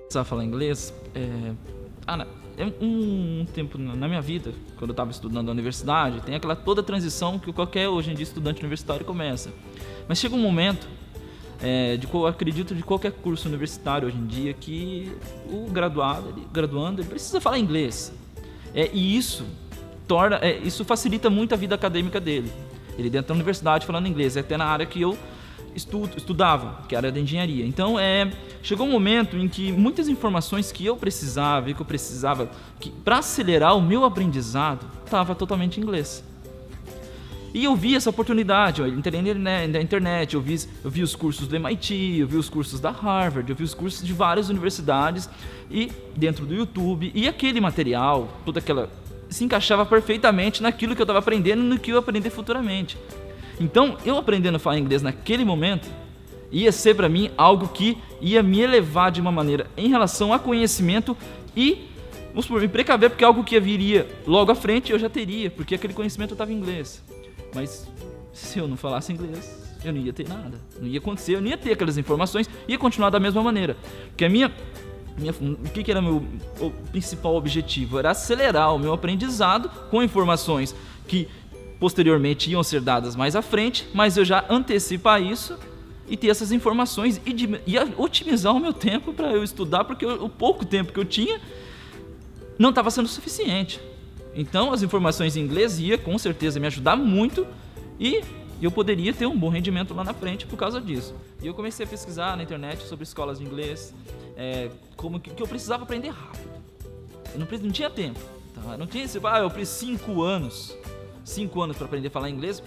Precisava falar inglês. Um tempo na minha vida, quando eu estava estudando na universidade, tem aquela toda transição que qualquer, hoje em dia, estudante universitário começa. Mas chega um momento, eu acredito, de qualquer curso universitário hoje em dia, que o graduando, ele precisa falar inglês. E isso facilita muito a vida acadêmica dele. Ele dentro da universidade falando inglês, até na área que eu estudava, que era da engenharia. Então, chegou um momento em que muitas informações que eu precisava para acelerar o meu aprendizado, estava totalmente em inglês. E eu vi essa oportunidade, eu entrei na internet, eu vi os cursos do MIT, eu vi os cursos da Harvard, eu vi os cursos de várias universidades e dentro do YouTube, e aquele material, se encaixava perfeitamente naquilo que eu estava aprendendo e no que eu ia aprender futuramente. Então, eu aprendendo a falar inglês naquele momento, ia ser para mim algo que ia me elevar de uma maneira em relação a conhecimento e, vamos supor, me precaver, porque algo que viria logo à frente eu já teria, porque aquele conhecimento estava em inglês. Mas se eu não falasse inglês, eu não ia ter nada, não ia acontecer, eu não ia ter aquelas informações, ia continuar da mesma maneira. Porque o que era o principal objetivo? Era acelerar o meu aprendizado com informações que posteriormente iam ser dadas mais à frente, mas eu já antecipar isso e ter essas informações e otimizar o meu tempo para eu estudar, porque o pouco tempo que eu tinha não estava sendo suficiente. Então as informações em inglês ia com certeza me ajudar muito e eu poderia ter um bom rendimento lá na frente por causa disso. E eu comecei a pesquisar na internet sobre escolas de inglês, como que eu precisava aprender rápido. Eu não tinha tempo, tá? Não tinha eu preciso 5 anos para aprender a falar inglês.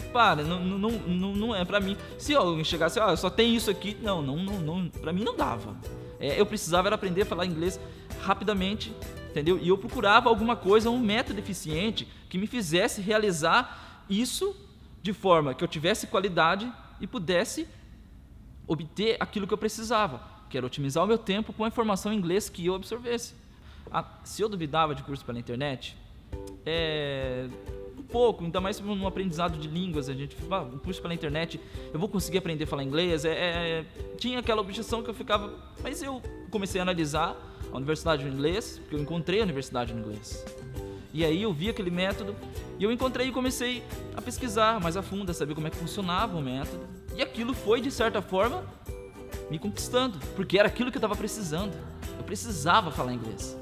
Não é para mim. Se eu chegasse, só tem isso aqui, não, para mim não dava. Eu precisava era aprender a falar inglês rapidamente, entendeu? E eu procurava alguma coisa, um método eficiente que me fizesse realizar isso de forma que eu tivesse qualidade e pudesse obter aquilo que eu precisava, que era otimizar o meu tempo com a informação em inglês que eu absorvesse. Se eu duvidava de curso pela internet, um pouco, ainda mais no aprendizado de línguas, a gente fala, um curso pela internet, eu vou conseguir aprender a falar inglês, tinha aquela objeção que eu ficava, mas eu comecei a analisar a universidade de inglês, porque eu encontrei a universidade de inglês, e aí eu vi aquele método, e eu encontrei e comecei a pesquisar mais a fundo, a saber como é que funcionava o método, e aquilo foi, de certa forma, me conquistando, porque era aquilo que eu estava precisando, eu precisava falar inglês,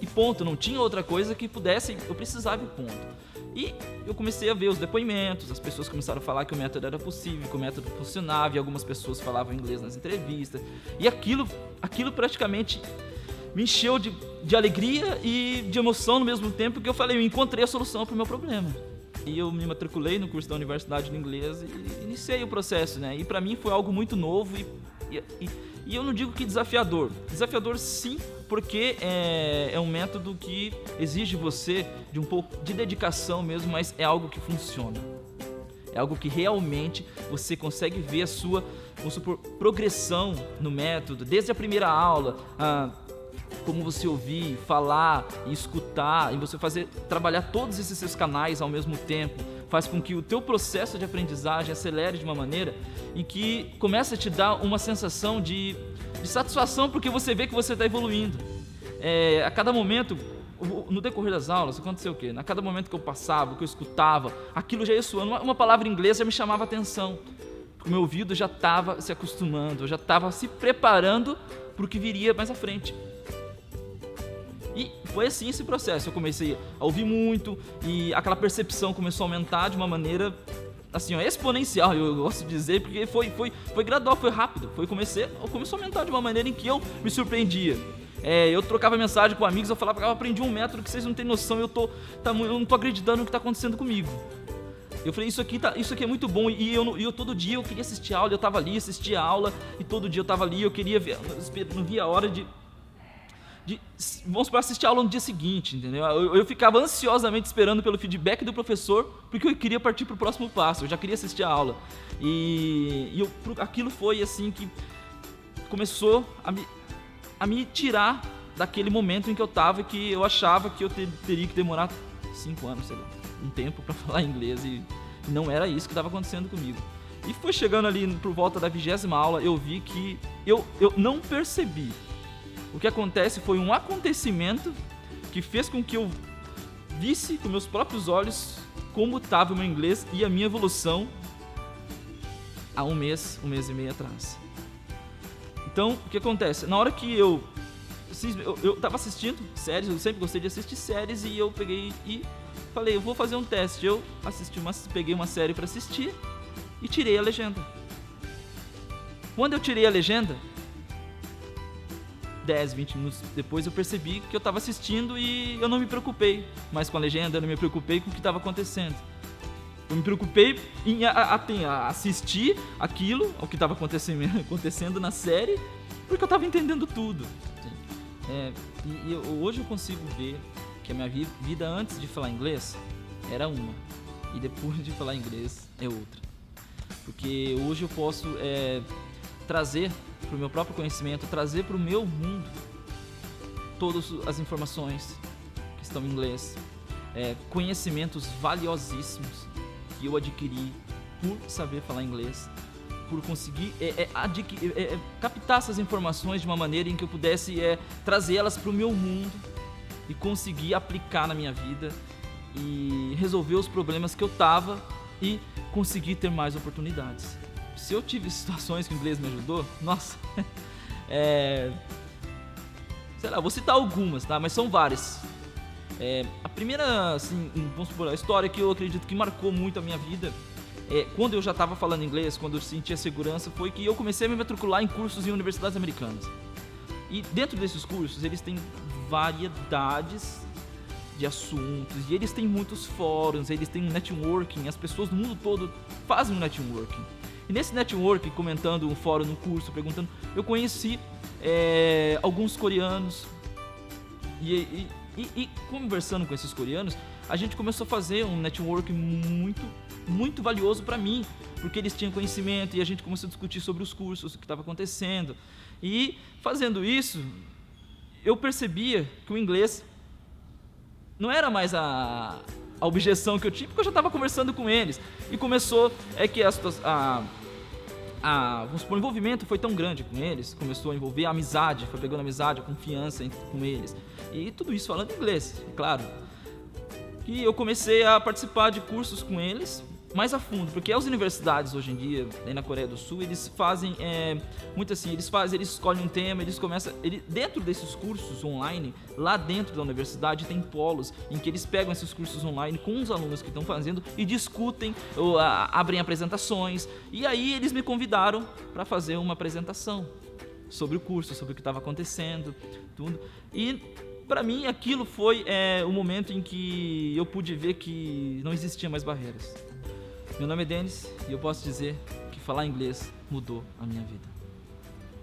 e ponto, não tinha outra coisa que pudesse, eu precisava e ponto. E eu comecei a ver os depoimentos, as pessoas começaram a falar que o método era possível, que o método funcionava, e algumas pessoas falavam inglês nas entrevistas. E aquilo praticamente me encheu de alegria e de emoção no mesmo tempo, que eu falei, eu encontrei a solução para o meu problema. E eu me matriculei no curso da Universidade de Inglês e iniciei o processo, né? E para mim foi algo muito novo e eu não digo que desafiador. Desafiador sim, porque é um método que exige você de um pouco de dedicação mesmo, mas é algo que funciona. É algo que realmente você consegue ver a sua, vamos supor, progressão no método, desde a primeira aula, como você ouvir, falar e escutar, e você trabalhar todos esses seus canais ao mesmo tempo, faz com que o teu processo de aprendizagem acelere de uma maneira em que começa a te dar uma sensação de satisfação, porque você vê que você está evoluindo. A cada momento, no decorrer das aulas, aconteceu o quê? A cada momento que eu passava, que eu escutava, aquilo já ia soando, uma palavra em inglês já me chamava a atenção. O meu ouvido já estava se acostumando, eu já estava se preparando para o que viria mais à frente. E foi assim esse processo, eu comecei a ouvir muito e aquela percepção começou a aumentar de uma maneira assim, exponencial, eu gosto de dizer, porque foi gradual, foi rápido, começou a aumentar de uma maneira em que eu me surpreendia. Eu trocava mensagem com amigos, eu falava que eu aprendi um método que vocês não têm noção, eu não estou acreditando no que está acontecendo comigo. Eu falei, isso aqui é muito bom, e eu todo dia eu queria assistir a aula, eu estava ali, assistia a aula, e todo dia eu estava ali, eu queria ver, não via a hora vamos para assistir a aula no dia seguinte, entendeu? Eu ficava ansiosamente esperando pelo feedback do professor, porque eu queria partir para o próximo passo, eu já queria assistir a aula. Aquilo foi assim que começou a me tirar daquele momento em que eu estava, que eu achava que eu teria que demorar 5 anos, sei lá, um tempo para falar inglês, e não era isso que estava acontecendo comigo. E foi chegando ali por volta da 20ª aula, eu vi que eu não percebi O que acontece foi um acontecimento que fez com que eu visse com meus próprios olhos como estava o meu inglês e a minha evolução há um mês e meio atrás. Então, o que acontece? Na hora que eu tava assistindo séries, eu sempre gostei de assistir séries, e eu peguei e falei, eu vou fazer um teste. Eu peguei uma série para assistir e tirei a legenda. Quando eu tirei a legenda, 10, 20 minutos depois eu percebi que eu estava assistindo e eu não me preocupei mais com a legenda, eu não me preocupei com o que estava acontecendo. Eu me preocupei em assistir aquilo, o que estava acontecendo na série, porque eu estava entendendo tudo. Hoje eu consigo ver que a minha vida antes de falar inglês era uma, e depois de falar inglês é outra. Porque hoje eu posso trazer para o meu próprio conhecimento, trazer para o meu mundo todas as informações que estão em inglês, conhecimentos valiosíssimos que eu adquiri por saber falar inglês, por conseguir captar essas informações de uma maneira em que eu pudesse trazê-las para o meu mundo e conseguir aplicar na minha vida e resolver os problemas que eu tava e conseguir ter mais oportunidades. Se eu tive situações que o inglês me ajudou, nossa, sei lá, vou citar algumas, tá? Mas são várias. A primeira, assim, vamos supor, a história que eu acredito que marcou muito a minha vida, quando eu já estava falando inglês, quando eu sentia segurança, foi que eu comecei a me matricular em cursos em universidades americanas. E dentro desses cursos, eles têm variedades de assuntos, e eles têm muitos fóruns, eles têm um networking, as pessoas do mundo todo fazem um networking. E nesse networking, comentando um fórum no curso, perguntando, eu conheci alguns coreanos, e conversando com esses coreanos, a gente começou a fazer um networking muito, muito valioso para mim, porque eles tinham conhecimento e a gente começou a discutir sobre os cursos, o que estava acontecendo. E fazendo isso, eu percebia que o inglês não era mais a objeção que eu tinha, porque eu já estava conversando com eles. E começou, que vamos supor, o envolvimento foi tão grande com eles, começou a envolver a amizade, foi pegando amizade, a confiança com eles. E tudo isso falando inglês, é claro. E eu comecei a participar de cursos com eles, mais a fundo, porque as universidades hoje em dia, aí na Coreia do Sul, eles fazem muito assim, eles escolhem um tema, dentro desses cursos online, lá dentro da universidade tem polos em que eles pegam esses cursos online com os alunos que estão fazendo e discutem, ou abrem apresentações, e aí eles me convidaram para fazer uma apresentação sobre o curso, sobre o que estava acontecendo, tudo. E para mim aquilo foi o momento em que eu pude ver que não existia mais barreiras. Meu nome é Denis e eu posso dizer que falar inglês mudou a minha vida.